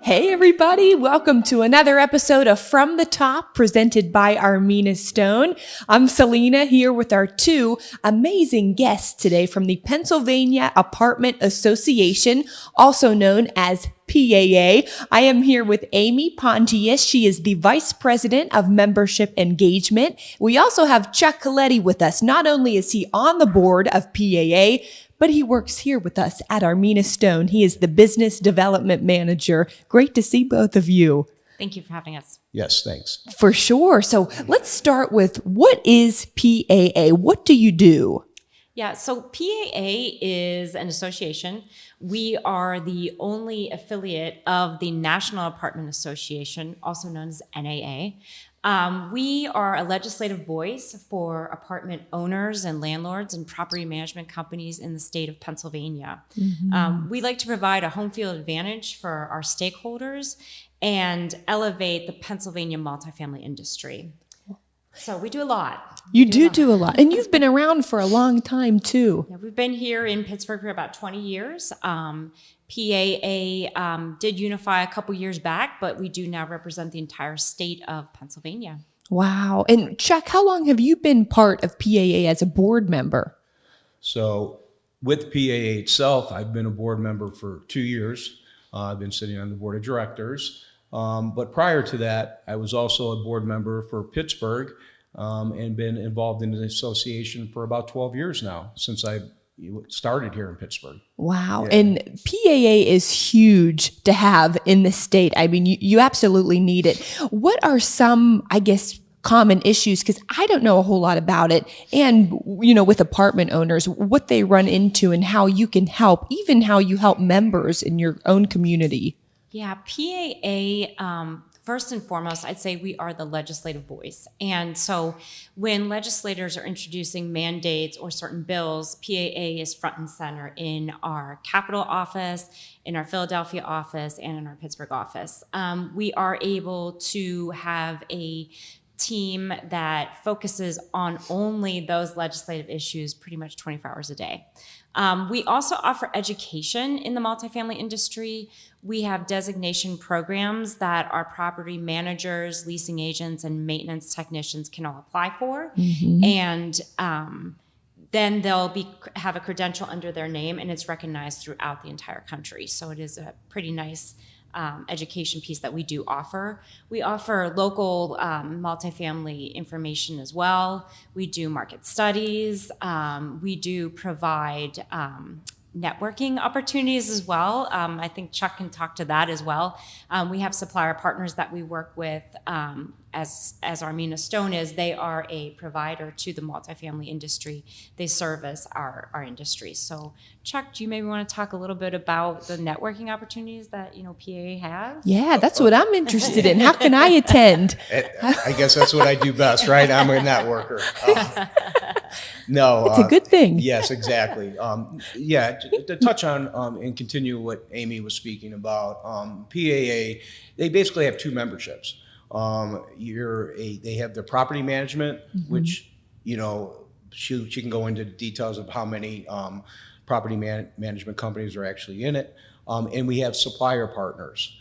Hey everybody, welcome to another episode of From the Top presented by Armina Stone. I'm Celina here with our two amazing guests today from the Pennsylvania Apartment Association, also known as PAA. I am here with Amy Pontius. She is the Vice President of Membership Engagement. We also have Chuck Coletti with us. Not only is he on the board of PAA, but he works here with us at Armina Stone. He is the Business Development Manager. Great to see both of you. Thank you for having us. Yes, thanks. For sure. So let's start with, what is PAA? What do you do? Yeah, so PAA is an association. We are the only affiliate of the National Apartment Association, also known as NAA. We are a legislative voice for apartment owners and landlords and property management companies in the state of Pennsylvania. We like to provide a home field advantage for our stakeholders and elevate the Pennsylvania multifamily industry. So we do a lot. You do a lot. And you've been around for a long time too. Yeah, we've been here in Pittsburgh for about 20 years. PAA did unify a couple years back, but we do now represent the entire state of Pennsylvania. Wow. And Chuck, how long have you been part of PAA as a board member? So with PAA itself, I've been a board member for 2 years. I've been sitting on the board of directors. But prior to that, I was also a board member for Pittsburgh and been involved in the association for about 12 years now, since I started here in Pittsburgh. Wow. Yeah. And PAA is huge to have in the state. I mean, you absolutely need it. What are some, I guess, common issues? Because I don't know a whole lot about it. And, with apartment owners, what they run into and how you can help, even how you help members in your own community. Yeah, PAA, first and foremost, I'd say we are the legislative voice. And so when legislators are introducing mandates or certain bills, PAA is front and center in our Capitol office, in our Philadelphia office, and in our Pittsburgh office. We are able to have a team that focuses on only those legislative issues pretty much 24 hours a day. We also offer education in the multifamily industry. We have designation programs that our property managers, leasing agents, and maintenance technicians can all apply for. And then they'll have a credential under their name, and it's recognized throughout the entire country. So it is a pretty nice education piece that we do offer. We offer local multifamily information as well. We do market studies. We do provide networking opportunities as well. I think Chuck can talk to that as well. We have supplier partners that we work with as Armina Stone is. They are a provider to the multifamily industry. They service our industry. So Chuck, do you maybe want to talk a little bit about the networking opportunities that PAA has? Yeah, that's what I'm interested in. How can I attend? I guess that's what I do best, right? I'm a networker. No, it's a good thing. Yes, exactly. To touch on and continue what Amy was speaking about, PAA, they basically have two memberships. They have their property management, which she can go into details of how many property management companies are actually in it, and we have supplier partners.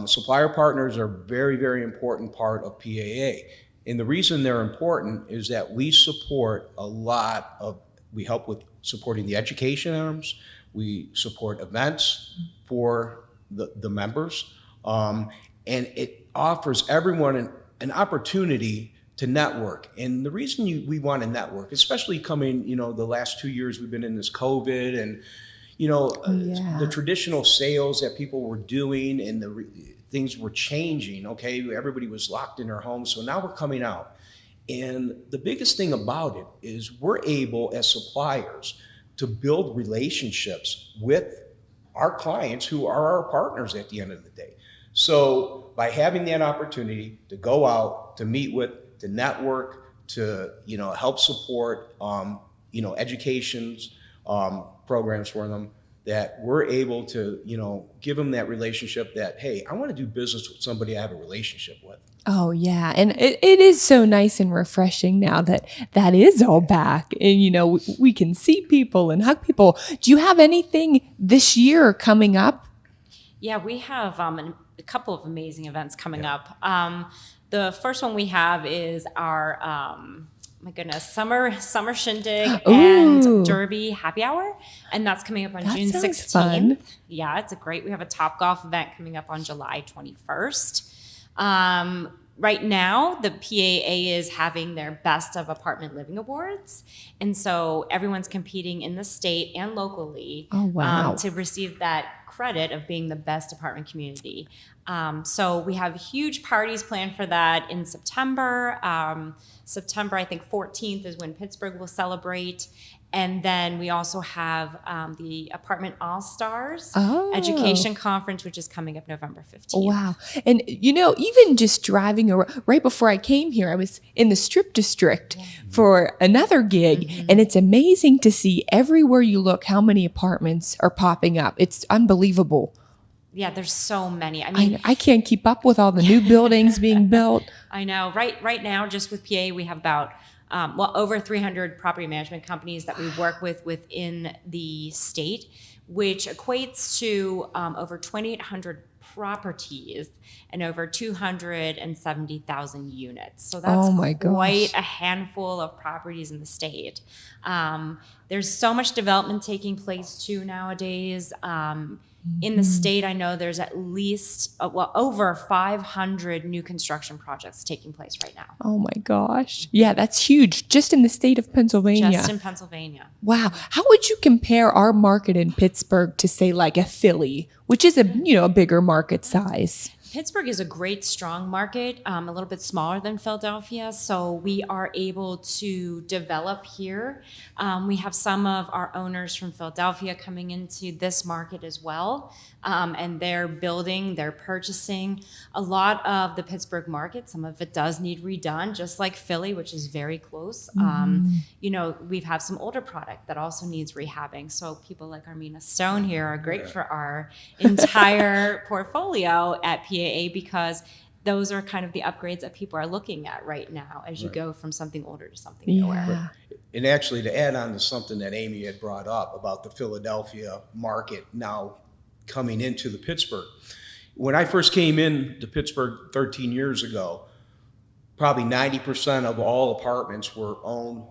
Supplier partners are very, very important part of PAA. And the reason they're important is that we help with supporting the education arms, we support events for the members, and it offers everyone an opportunity to network. And the reason we want to network, especially coming, the last 2 years we've been in this COVID and, the traditional sales that people were doing and things were changing, okay? Everybody was locked in their homes, so now we're coming out. And the biggest thing about it is we're able, as suppliers, to build relationships with our clients who are our partners at the end of the day. So by having that opportunity to go out, to meet with, to network, to, help support, educations, programs for them, that we're able to, give them that relationship that, hey, I want to do business with somebody I have a relationship with. Oh, yeah. And it is so nice and refreshing now that is all back. And, we can see people and hug people. Do you have anything this year coming up? Yeah, we have a couple of amazing events coming up. The first one we have is our summer shindig and derby happy hour, and that's coming up on June 16th. Fun. Yeah, we have a Topgolf event coming up on July 21st. Right now, the PAA is having their Best of Apartment Living Awards, and so everyone's competing in the state and locally to receive that credit of being the best apartment community. So we have huge parties planned for that in September. September, I think 14th is when Pittsburgh will celebrate. And then we also have the Apartment All-Stars Education Conference, which is coming up November 15th. Wow. And, even just driving around, right before I came here, I was in the Strip District for another gig. Mm-hmm. And it's amazing to see everywhere you look how many apartments are popping up. It's unbelievable. Yeah, there's so many. I can't keep up with all the new buildings being built. I know. Right now, just with PA, we have about over 300 property management companies that we work with within the state, which equates to over 2,800 properties and over 270,000 units. So that's quite a handful of properties in the state. There's so much development taking place too nowadays. In the state, I know there's at least, over 500 new construction projects taking place right now. Oh my gosh. Yeah, that's huge. Just in the state of Pennsylvania. Just in Pennsylvania. Wow. How would you compare our market in Pittsburgh to, say, like a Philly, which is a bigger market size? Pittsburgh is a great, strong market, a little bit smaller than Philadelphia, so we are able to develop here. We have some of our owners from Philadelphia coming into this market as well, and they're building, they're purchasing. A lot of the Pittsburgh market, some of it does need redone, just like Philly, which is very close. We've had some older product that also needs rehabbing, so people like Armina Stone here are great for our entire portfolio at PAA, because those are kind of the upgrades that people are looking at right now as you go from something older to something newer. And actually, to add on to something that Amy had brought up about the Philadelphia market now coming into the Pittsburgh. When I first came in to Pittsburgh 13 years ago, probably 90% of all apartments were owned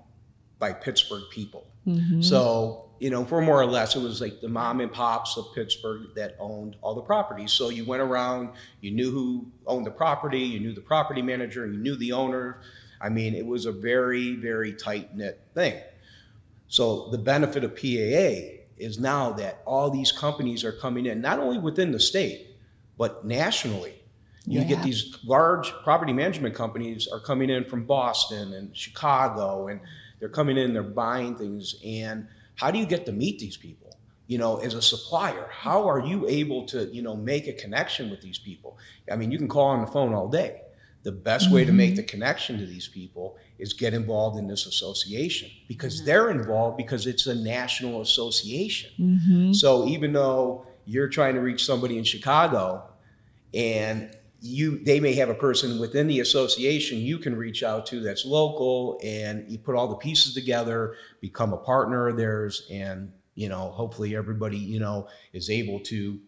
by Pittsburgh people. Mm-hmm. So, for more or less, it was like the mom and pops of Pittsburgh that owned all the properties. So you went around, you knew who owned the property, you knew the property manager, you knew the owner. It was a very, very tight-knit thing. So the benefit of PAA is now that all these companies are coming in, not only within the state, but nationally. You get these large property management companies are coming in from Boston and Chicago, and they're coming in, they're buying things. And how do you get to meet these people? As a supplier, how are you able to, make a connection with these people? You can call on the phone all day. The best way to make the connection to these people is get involved in this association, because they're involved because it's a national association. Mm-hmm. So even though you're trying to reach somebody in Chicago and they may have a person within the association you can reach out to that's local, and you put all the pieces together, become a partner of theirs, and hopefully everybody is able to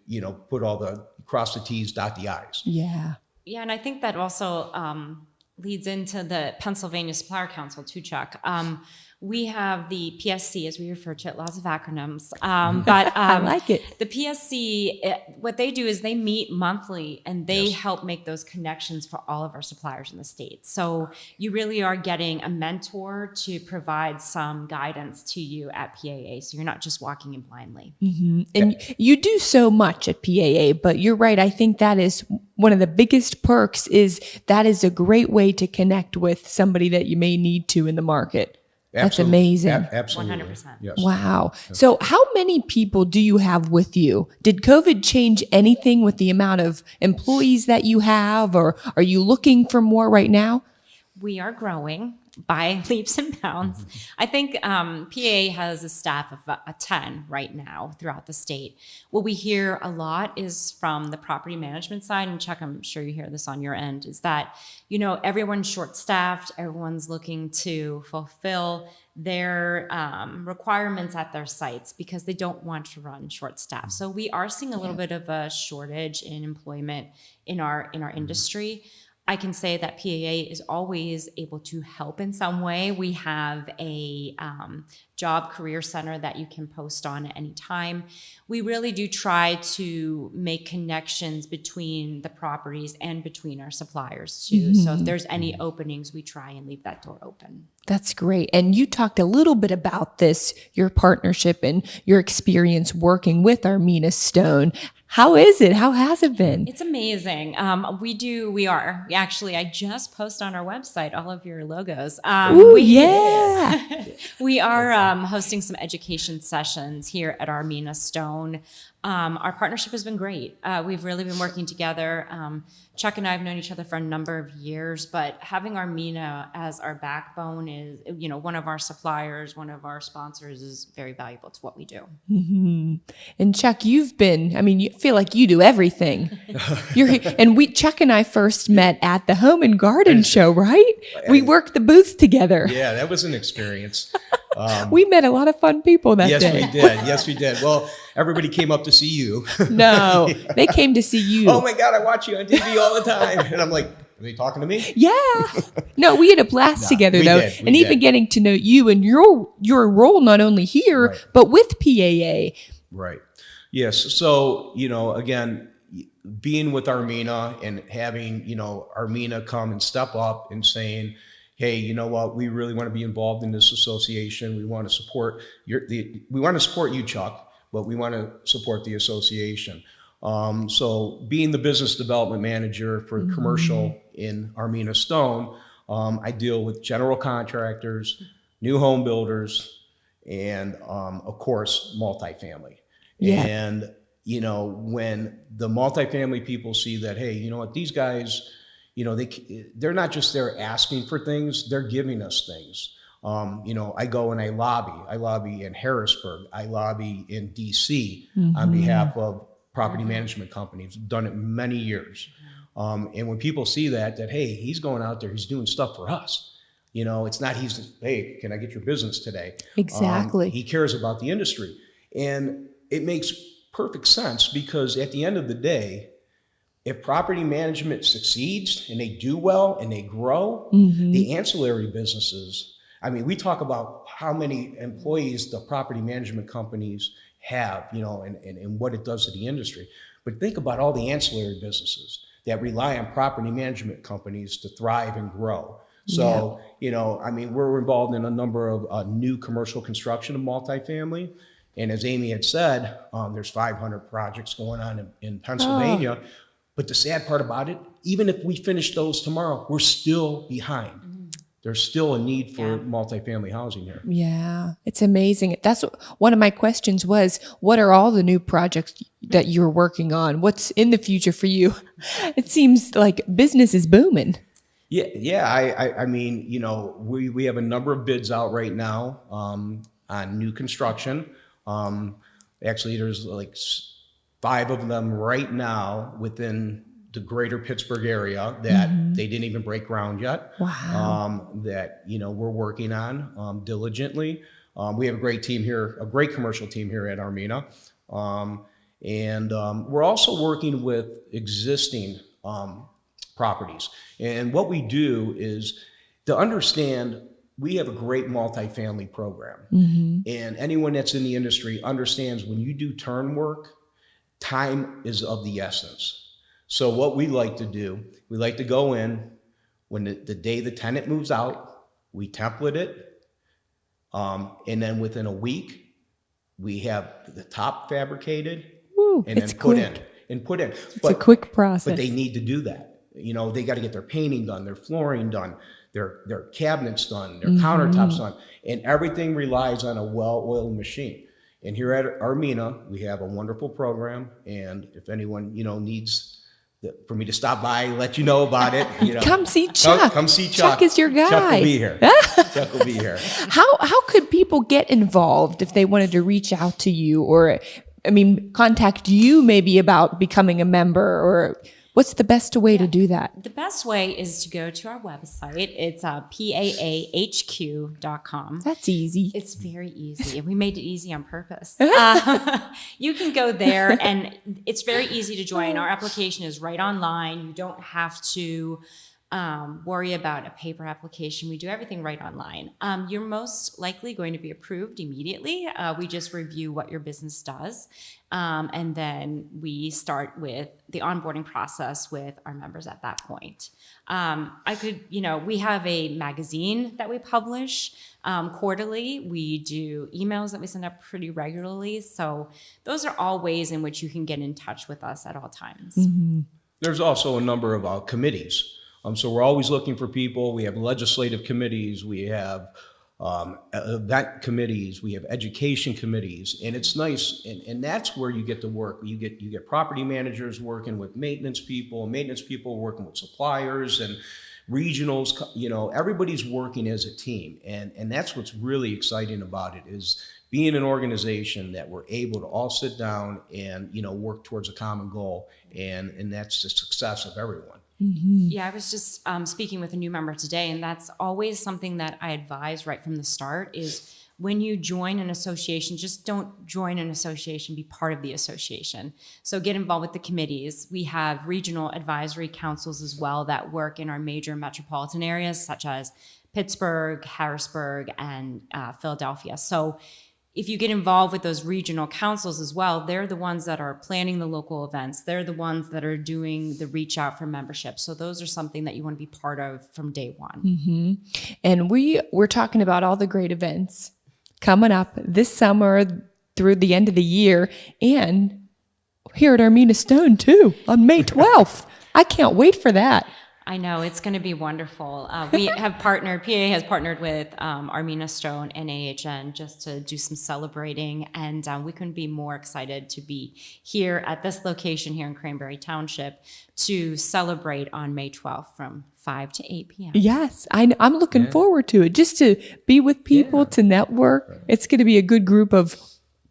put all the cross the T's, dot the I's. Yeah, and I think that also leads into the Pennsylvania Supplier Council too, Chuck. We have the PSC, as we refer to it, lots of acronyms. But I like it. The PSC, what they do is they meet monthly, and they help make those connections for all of our suppliers in the state. So you really are getting a mentor to provide some guidance to you at PAA. So you're not just walking in blindly. Mm-hmm. And you do so much at PAA, but you're right. I think that is one of the biggest perks, is that is a great way to connect with somebody that you may need to in the market. That's amazing. Absolutely. 100%. Yes. Wow. So how many people do you have with you? Did COVID change anything with the amount of employees that you have, or are you looking for more right now? We are growing. by leaps and bounds. I think PA has a staff of 10 right now throughout the state. What we hear a lot is from the property management side, and Chuck, I'm sure you hear this on your end, is that, everyone's short-staffed, everyone's looking to fulfill their requirements at their sites because they don't want to run short-staffed. So we are seeing a little bit of a shortage in employment in our industry. I can say that PAA is always able to help in some way. We have a job career center that you can post on at any time. We really do try to make connections between the properties and between our suppliers too. So if there's any openings, we try and leave that door open. That's great. And you talked a little bit about this, your partnership and your experience working with Armina Stone. How is it? How has it been? It's amazing. I just post on our website all of your logos. We are hosting some education sessions here at Armina Stone. Our partnership has been great. We've really been working together. Chuck and I have known each other for a number of years, but having Armina as our backbone is, one of our suppliers, one of our sponsors is very valuable to what we do. Mm-hmm. And Chuck, you feel like you do everything. Chuck and I first met at the Home and Garden Show, right? We worked the booths together. Yeah, that was an experience. We met a lot of fun people that day. Yes, we did. Well, everybody came up to see you. No, they came to see you. Oh my God, I watch you on TV all the time. And I'm like, are they talking to me? Yeah. No, we had a blast together though. Even getting to know you and your role not only here, but with PAA. Right. Yes. So, again, being with Armina and having, Armina come and step up and saying, hey, you know what? We really want to be involved in this association. We want to support you, Chuck, but we want to support the association. So being the business development manager for commercial in Armina Stone, I deal with general contractors, new home builders, and of course, multifamily. Yeah. And, when the multifamily people see that, hey, you know what, these guys, they're not just there asking for things, they're giving us things. I go and I lobby in Harrisburg, I lobby in DC on behalf of property management companies. I've done it many years. And when people see that, hey, he's going out there, he's doing stuff for us. It's not hey, can I get your business today? Exactly. He cares about the industry. And it makes perfect sense because at the end of the day, if property management succeeds and they do well and they grow, the ancillary businesses, we talk about how many employees the property management companies have, and what it does to the industry. But think about all the ancillary businesses that rely on property management companies to thrive and grow. So, we're involved in a number of new commercial construction of multifamily. And as Amy had said, there's 500 projects going on in Pennsylvania. Oh. But the sad part about it, even if we finish those tomorrow, we're still behind. There's still a need for multifamily housing here. Yeah, it's amazing. That's one of my questions was, what are all the new projects that you're working on? What's in the future for you? It seems like business is booming. Yeah. We have a number of bids out right now on new construction. Actually, there's like 5 of them right now within the greater Pittsburgh area that they didn't even break ground yet. Wow. That, we're working on diligently. We have a great team here, a great commercial team here at Armina. And we're also working with existing properties. And what we do is to understand, we have a great multifamily program. And anyone that's in the industry understands when you do turn work, time is of the essence. So what we like to do, we like to go in when the day the tenant moves out, we template it. And then within a week, we have the top fabricated and then put in. It's a quick process. But they need to do that. They got to get their painting done, their flooring done, their cabinets done, their countertops done, and everything relies on a well-oiled machine. And here at Armina, we have a wonderful program, and if anyone needs for me to stop by, let you know about it. Come see Chuck. Come see Chuck. Chuck is your guy. Chuck will be here. Chuck will be here. How could people get involved if they wanted to reach out to you or, contact you maybe about becoming a member, or what's the best way to do that? The best way is to go to our website. It's paahq.com. That's easy. It's very easy. We made it easy on purpose. You can go there, and it's very easy to join. Our application is right online. You don't have to worry about a paper application. We do everything right online. You're most likely going to be approved immediately. We just review what your business does. And then we start with the onboarding process with our members at that point. We have a magazine that we publish quarterly. We do emails that we send out pretty regularly. So those are all ways in which you can get in touch with us at all times. Mm-hmm. There's also a number of committees. So we're always looking for people. We have legislative committees. We have event committees. We have education committees, and it's nice. And that's where you get to work. You get property managers working with maintenance people working with suppliers and regionals. Everybody's working as a team, and that's what's really exciting about it is being an organization that we're able to all sit down and work towards a common goal, and that's the success of everyone. Mm-hmm. Yeah, I was just speaking with a new member today, and that's always something that I advise right from the start is when you join an association, just don't join an association, be part of the association. So get involved with the committees. We have regional advisory councils as well that work in our major metropolitan areas such as Pittsburgh, Harrisburg, and Philadelphia. So if you get involved with those regional councils as well, they're the ones that are planning the local events. They're the ones that are doing the reach out for membership. So those are something that you want to be part of from day one. Mm-hmm. And we're talking about all the great events coming up this summer through the end of the year, and here at Armina Stone too on May 12th. I can't wait for that. I know, it's going to be wonderful. We have partnered, PA has partnered with Armina Stone and AHN just to do some celebrating, and we couldn't be more excited to be here at this location here in Cranberry Township to celebrate on May 12th from 5 to 8 p.m. Yes, I'm looking forward to it, just to be with people, to network. It's going to be a good group of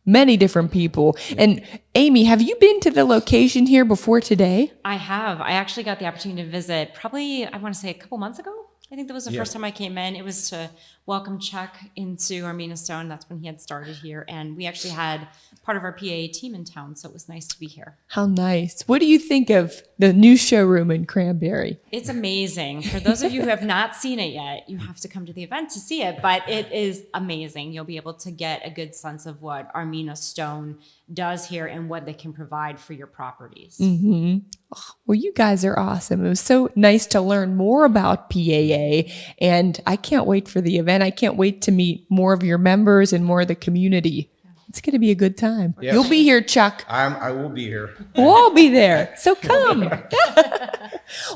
many different people. And Amy, have you been to the location here before today? I have. I actually got the opportunity to visit probably, I want to say a couple months ago. I think that was the first time I came in. It was to welcome Chuck into Armina Stone. That's when he had started here. And we actually had part of our PAA team in town, so it was nice to be here. How nice. What do you think of the new showroom in Cranberry? It's amazing. For those of you who have not seen it yet, you have to come to the event to see it, but it is amazing. You'll be able to get a good sense of what Armina Stone does here and what they can provide for your properties. Mm-hmm. Well, you guys are awesome. It was so nice to learn more about PAA, and I can't wait for the event. I can't wait to meet more of your members and more of the community. It's going to be a good time. Yes. You'll be here, Chuck. I will be here. We'll all be there. So come.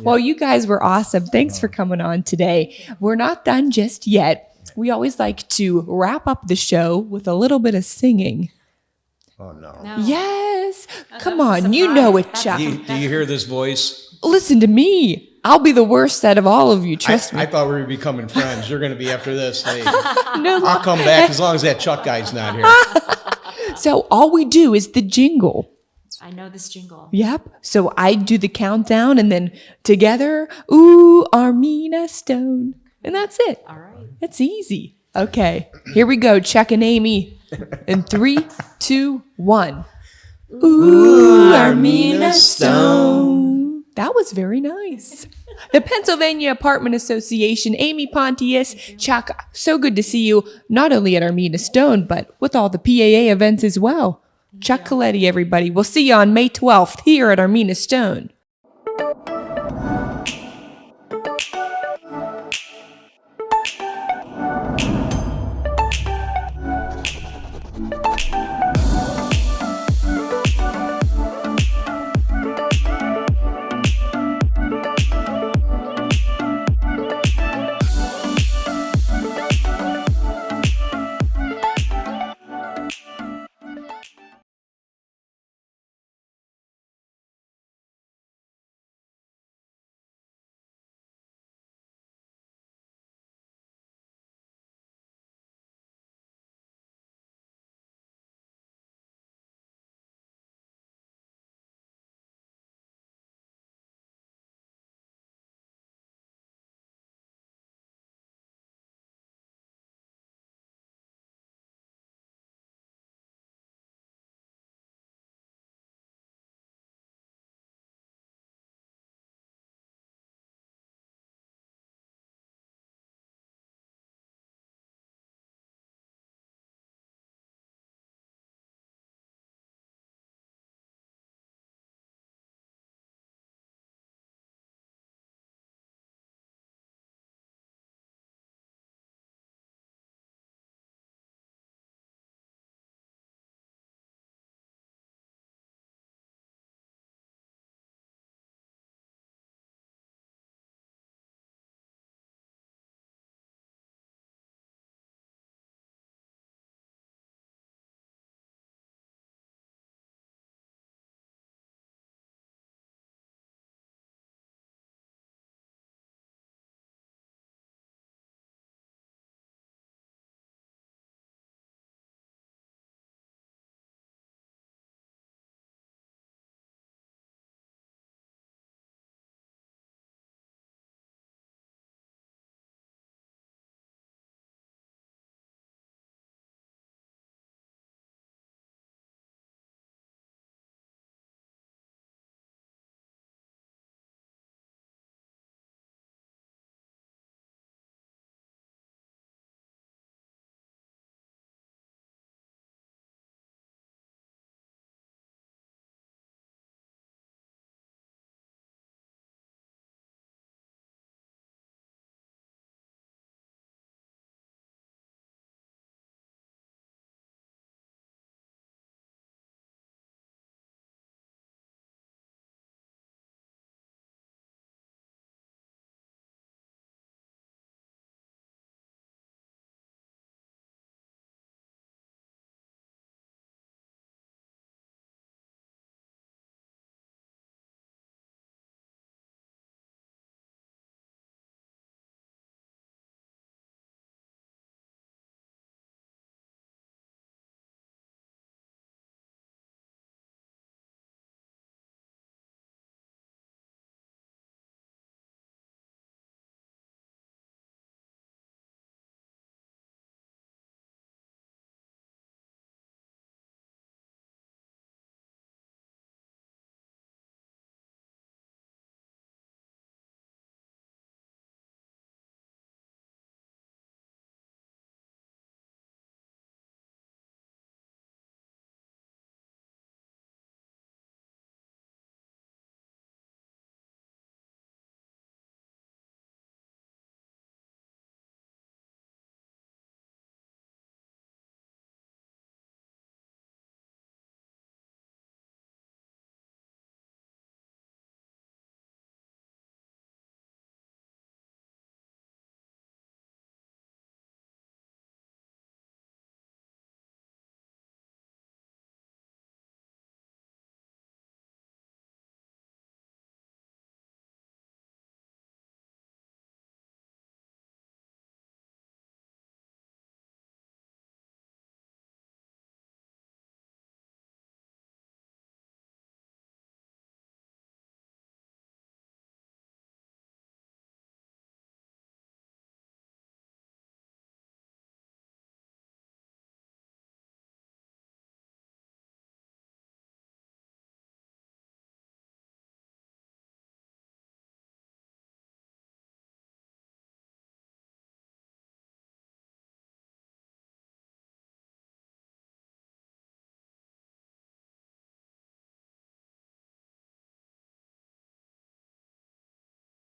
Well, you guys were awesome. Thanks for coming on today. We're not done just yet. We always like to wrap up the show with a little bit of singing. Oh, no. Yes. Come on. You know it, Chuck. Do you hear this voice? Listen to me. I'll be the worst out of all of you. Trust me. I thought we were becoming friends. You're going to be after this. Hey, No. I'll come back as long as that Chuck guy's not here. So all we do is the jingle. I know this jingle. Yep. So I do the countdown, and then together, ooh, Armina Stone. And that's it. All right. It's easy. Okay. Here we go. Chuck and Amy. In 3, 2, 1. Ooh, Armina Stone. That was very nice. The Pennsylvania Apartment Association, Amy Pontius, Chuck, so good to see you, not only at Armina Stone, but with all the PAA events as well. Chuck Coletti, everybody. We'll see you on May 12th here at Armina Stone.